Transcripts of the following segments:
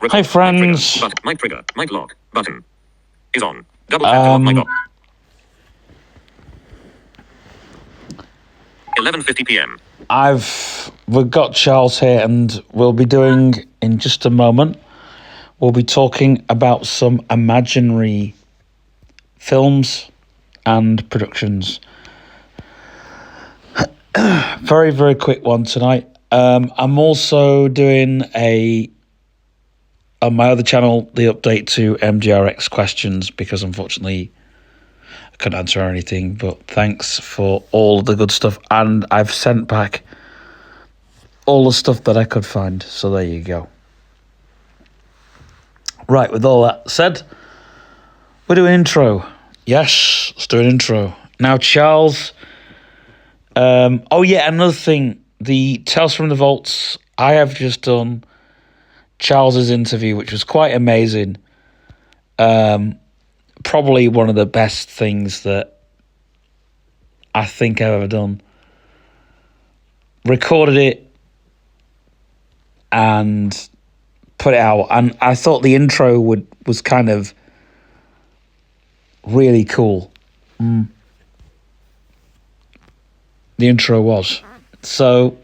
Hi, friends. Mic trigger. Mic lock. Button is on. Double tap to lock mic off. 11:50 p.m. We've got Charles here, and we'll be doing in just a moment. We'll be talking about some imaginary films and productions. Very, very quick one tonight. I'm also doing on my other channel, the update to MGRX questions, because unfortunately I couldn't answer anything, but thanks for all the good stuff. And I've sent back all the stuff that I could find. So there you go. Right, with all that said, we're doing intro. Yes, let's do an intro. Now, Charles, another thing, the Tales from the Vaults, I have just done Charles's interview, which was quite amazing. Probably one of the best things that I think I've ever done. Recorded it and put it out, and I thought the intro was kind of really cool. The intro was. So,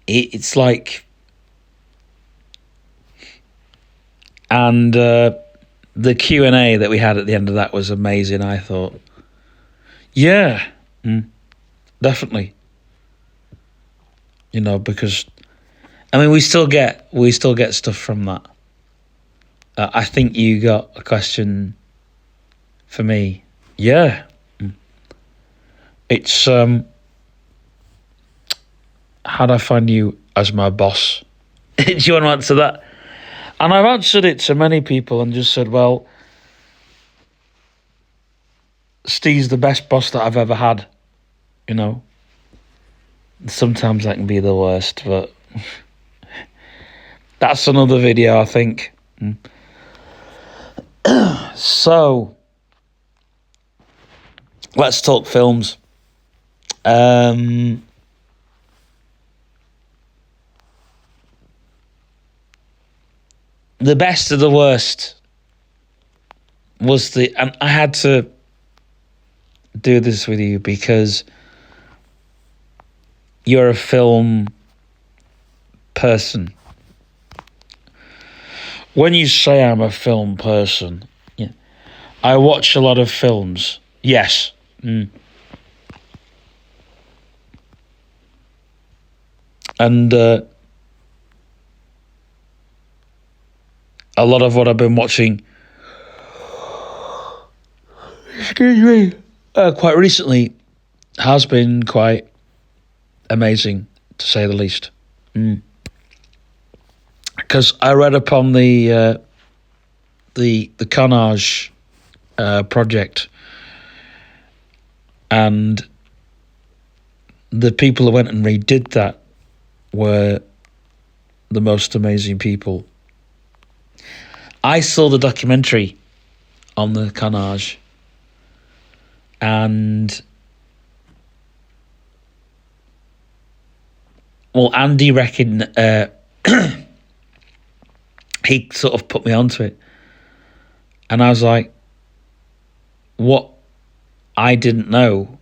it's like, and the Q&A that we had at the end of that was amazing, I thought. Yeah, definitely. You know, because I mean, we still get stuff from that. I think you got a question for me. Yeah. It's how'd I find you as my boss? Do you want to answer that? And I've answered it to many people and just said, well, Steve's the best boss that I've ever had. You know, sometimes that can be the worst, but that's another video, I think. So, let's talk films. The best of the worst was and I had to do this with you because you're a film person. When you say I'm a film person, yeah, I watch a lot of films. Yes. And a lot of what I've been watching, excuse me, quite recently has been quite amazing, to say the least. Because I read upon the Carnage project, and the people who went and redid that were the most amazing people. I saw the documentary on the Carnage, and well, Andy reckon he sort of put me onto it, and I was like, what I didn't know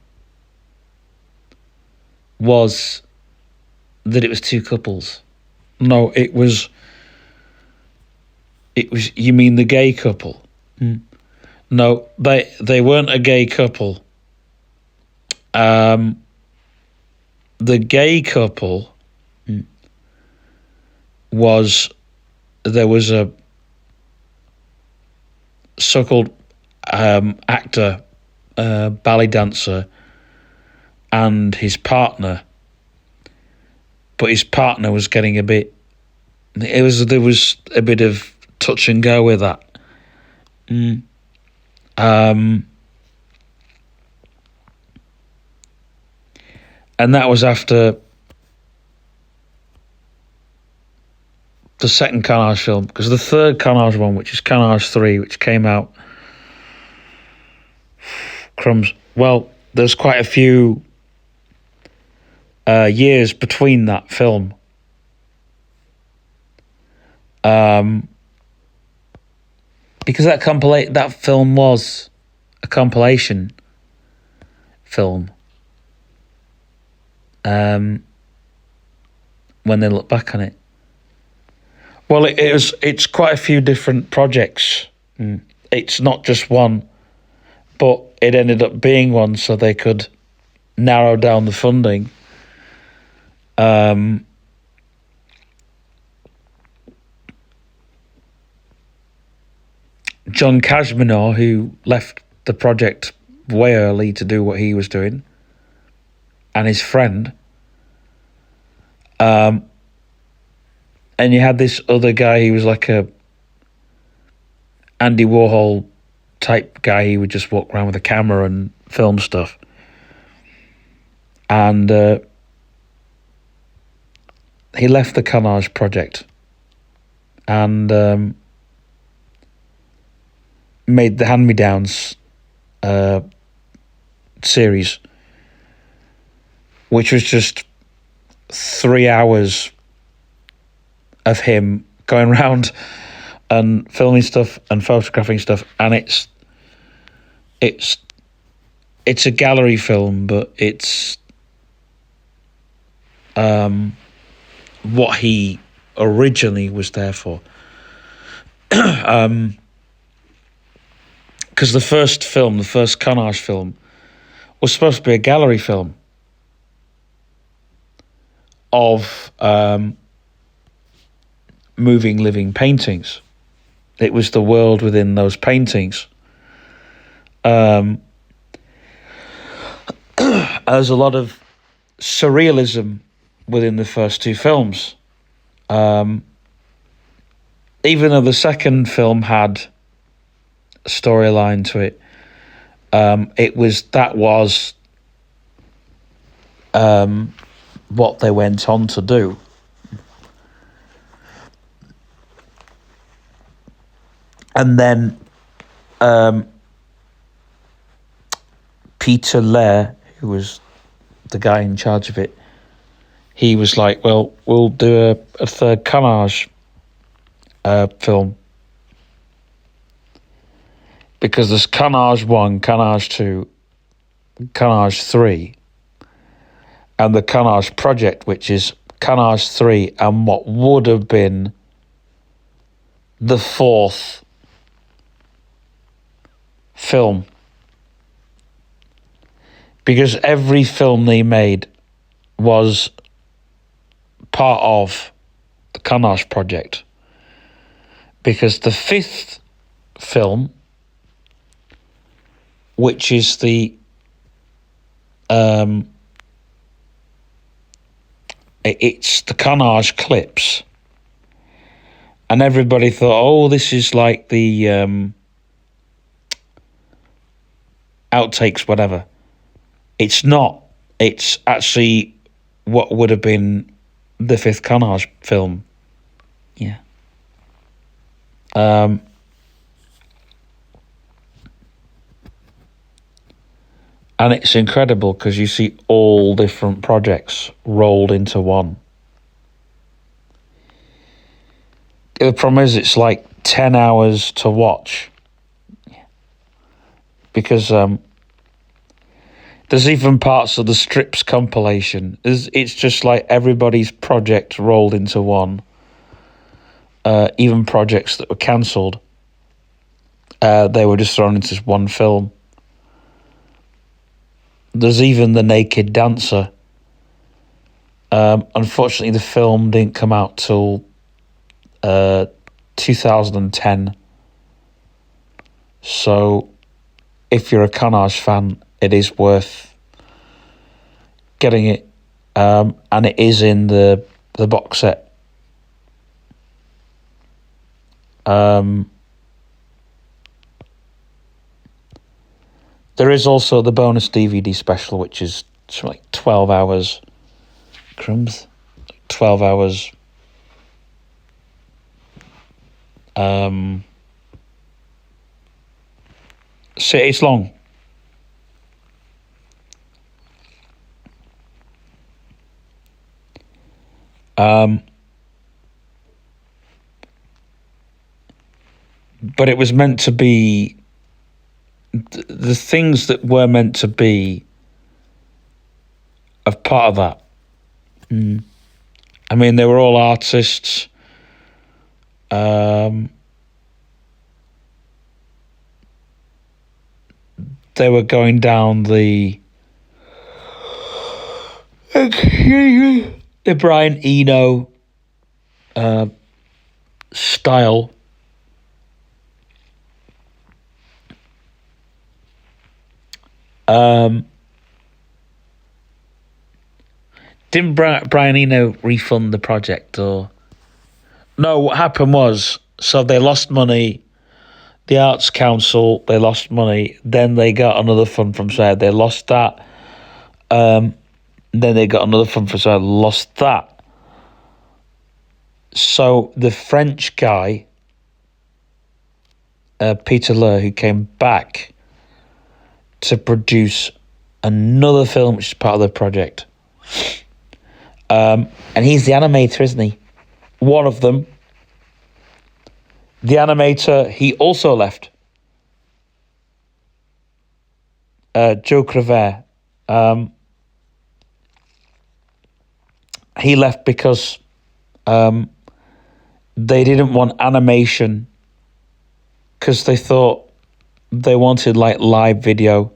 was that it was two couples. No, it was, you mean the gay couple? No, they weren't a gay couple. The gay couple there was a so-called actor, ballet dancer, and his partner. But his partner was getting there was a bit of touch and go with that. And that was after the second Carnage film, because the third Carnage one, which is Carnage 3, which came out Crumbs. Well, there's quite a few years between that film. Because that film was a compilation film. When they look back on it, well, it's quite a few different projects. It's not just one, but it ended up being one, so they could narrow down the funding. John Kashmir, who left the project way early to do what he was doing, and his friend. And you had this other guy, he was like a Andy Warhol type guy. He would just walk around with a camera and film stuff. And he left the Carnage project and made the Hand-Me-Downs series, which was just 3 hours of him going around and filming stuff and photographing stuff, and it's a gallery film, but it's what he originally was there for. Because the first Carnage film, was supposed to be a gallery film of moving, living paintings. It was the world within those paintings. There's a lot of surrealism within the first two films. Even though the second film had a storyline to it, that was what they went on to do. And then Peter Lair, who was the guy in charge of it, he was like, well, we'll do a third Carnage film. Because there's Carnage 1, Carnage 2, Carnage 3, and the Carnage Project, which is Carnage 3 and what would have been the fourth film. Because every film they made was part of the Carnage Project. Because the fifth film, which is the it's the Carnage clips, and everybody thought, oh, this is like the outtakes, whatever. It's not. It's actually what would have been the fifth Carnage film. Yeah. And it's incredible because you see all different projects rolled into one. The problem is it's like 10 hours to watch. Because there's even parts of the Strips compilation. It's just like everybody's project rolled into one. Even projects that were cancelled. They were just thrown into one film. There's even The Naked Dancer. Unfortunately, the film didn't come out till 2010. So, if you're a Carnage fan, it is worth getting it. And it is in the box set. There is also the bonus DVD special, which is like 12 hours. Crumbs? 12 hours. So it's long. But it was meant to be the things that were meant to be of part of that. I mean, they were all artists. They were going down the Brian Eno style. Didn't Brian Eno refund the project, or no? What happened was, so they lost money. The Arts Council, they lost money. Then they got another fund from somewhere. They lost that. Then they got another fund from somewhere. Lost that. So the French guy, Peter Lurr, who came back to produce another film, which is part of the project. And he's the animator, isn't he? One of them. The animator, he also left. Joe Crever. He left because they didn't want animation, because they thought they wanted like live video.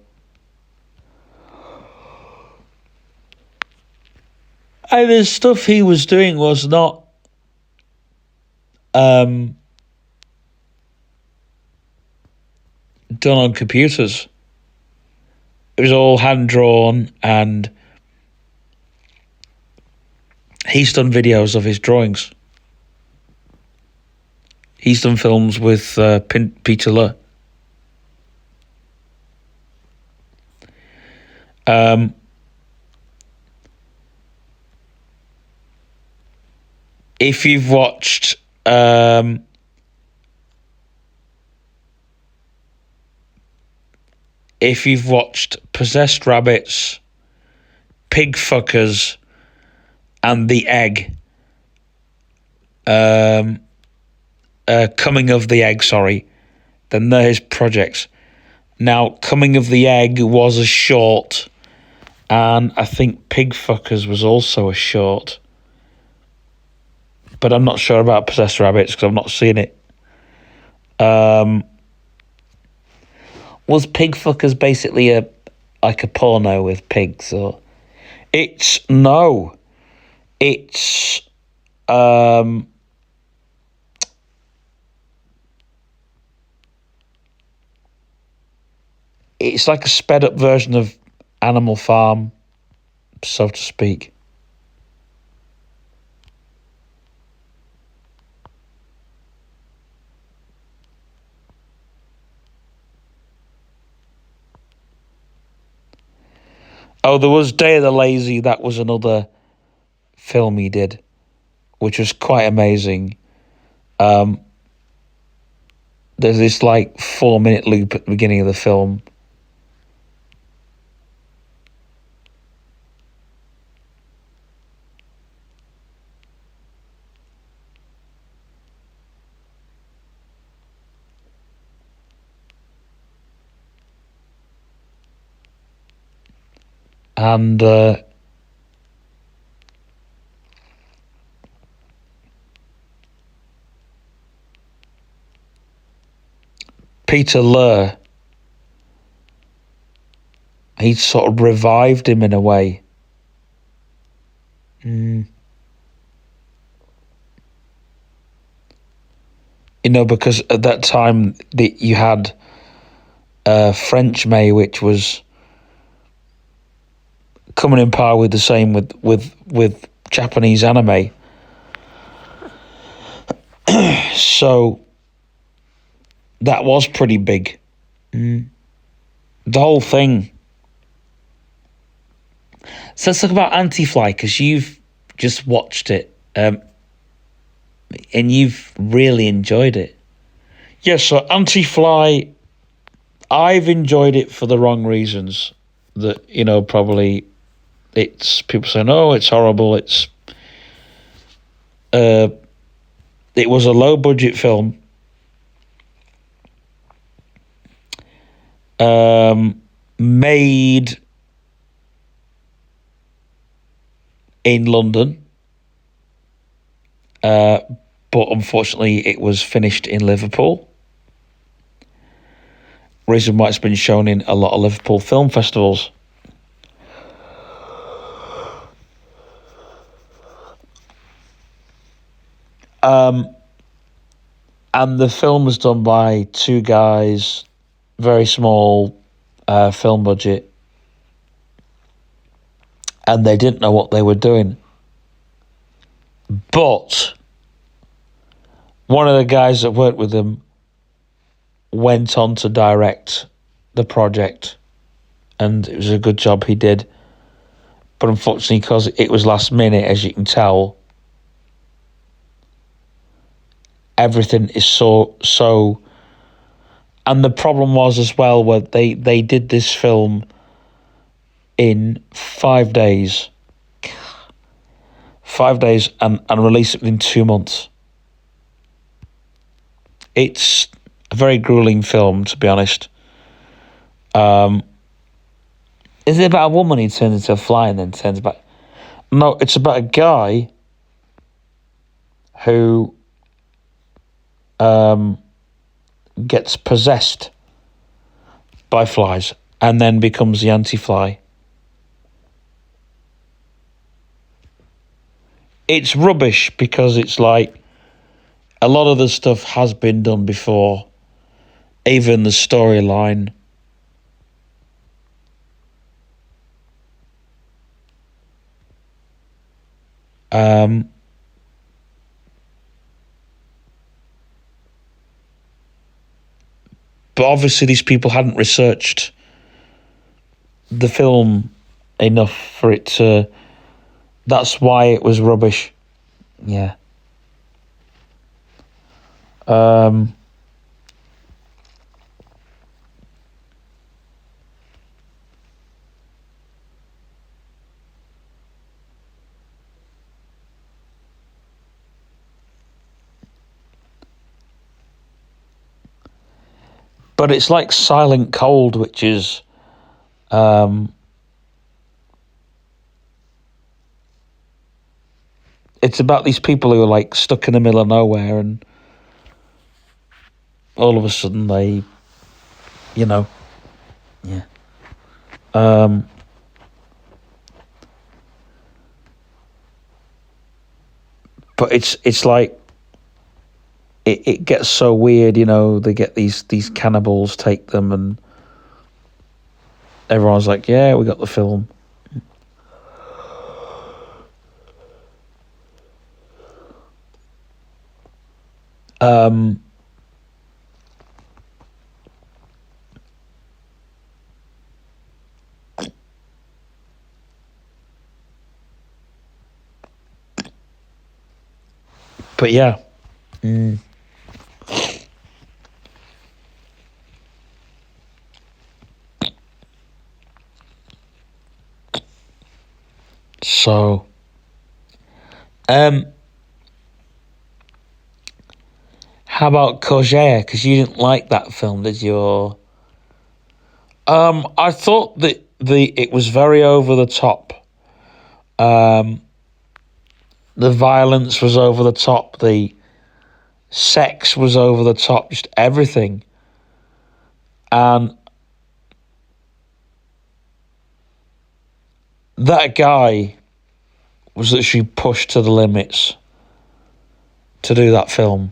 And the stuff he was doing was not done on computers. It was all hand drawn, and he's done videos of his drawings. He's done films with Peter Lurr. If you've watched Possessed Rabbits, Pig Fuckers, and The Egg, Coming of the Egg, sorry, then they're his projects. Now, Coming of the Egg was a short, and I think Pig Fuckers was also a short. But I'm not sure about Possessed Rabbits because I've not seen it. Was Pig Fuckers basically a porno with pigs, or it's it's like a sped up version of Animal Farm, so to speak. Oh, there was Day of the Lazy. That was another film he did, which was quite amazing. There's this like 4-minute loop at the beginning of the film. And Peter Lurr, he sort of revived him in a way. You know, because at that time you had French May, which was coming in par with the same with Japanese anime. So that was pretty big. The whole thing. So let's talk about Anti-Fly, because you've just watched it and you've really enjoyed it. Yes, so Anti-Fly, I've enjoyed it for the wrong reasons. That, probably it's people saying, oh, it's horrible, it's it was a low budget film. Made in London, but unfortunately it was finished in Liverpool. Reason why it's been shown in a lot of Liverpool film festivals. And the film was done by two guys, very small film budget, and they didn't know what they were doing. But one of the guys that worked with them went on to direct the project, and it was a good job he did. But unfortunately, because it was last minute, as you can tell, everything is so. And the problem was as well, where they did this film in 5 days. 5 days and released it within 2 months. It's a very grueling film, to be honest. Is it about a woman who turns into a fly and then turns back? No, it's about a guy who gets possessed by flies and then becomes the anti-fly. It's rubbish because it's like a lot of the stuff has been done before, even the storyline. But obviously these people hadn't researched the film enough for it to... That's why it was rubbish. Yeah. But it's like Silent Cold, which is... it's about these people who are like stuck in the middle of nowhere, and all of a sudden they, yeah. But it's like it gets so weird, they get these cannibals take them, and everyone's like, yeah, we got the film. But yeah. So, how about Kojaya? Because you didn't like that film, did you? Or, I thought that it was very over the top. The violence was over the top. The sex was over the top. Just everything. And that guy was literally pushed to the limits to do that film.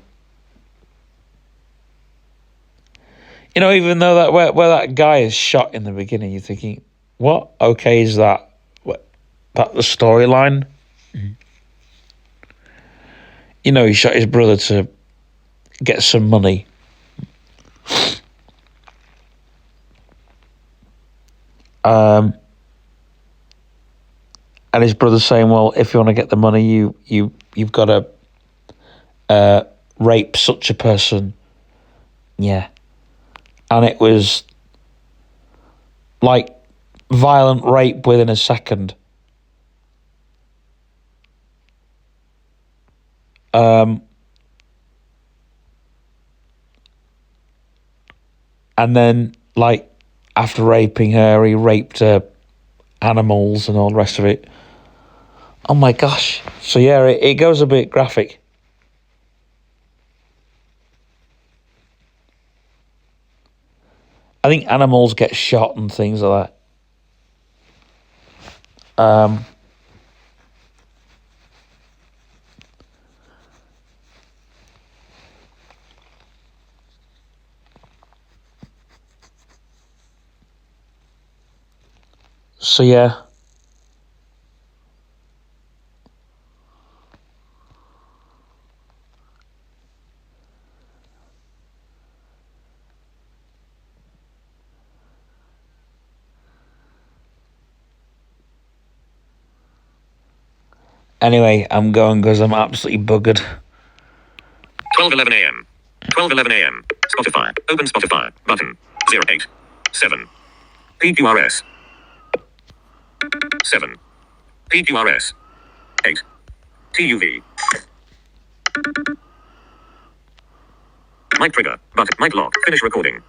Even though that where that guy is shot in the beginning, you're thinking, what? Okay, is that the storyline? He shot his brother to get some money. And his brother's saying, well, if you want to get the money, you've got to rape such a person. Yeah. And it was like violent rape within a second. And then, like, after raping her, he raped her animals and all the rest of it. Oh my gosh. So yeah, it goes a bit graphic. I think animals get shot and things like that. So yeah. Anyway, I'm going because I'm absolutely buggered. 12:11 a.m. 12:11 a.m. Spotify. Open Spotify. Button. 08. 7. PQRS. 7. PQRS. 8. TUV. Mic trigger. Button. Mic lock. Finish recording.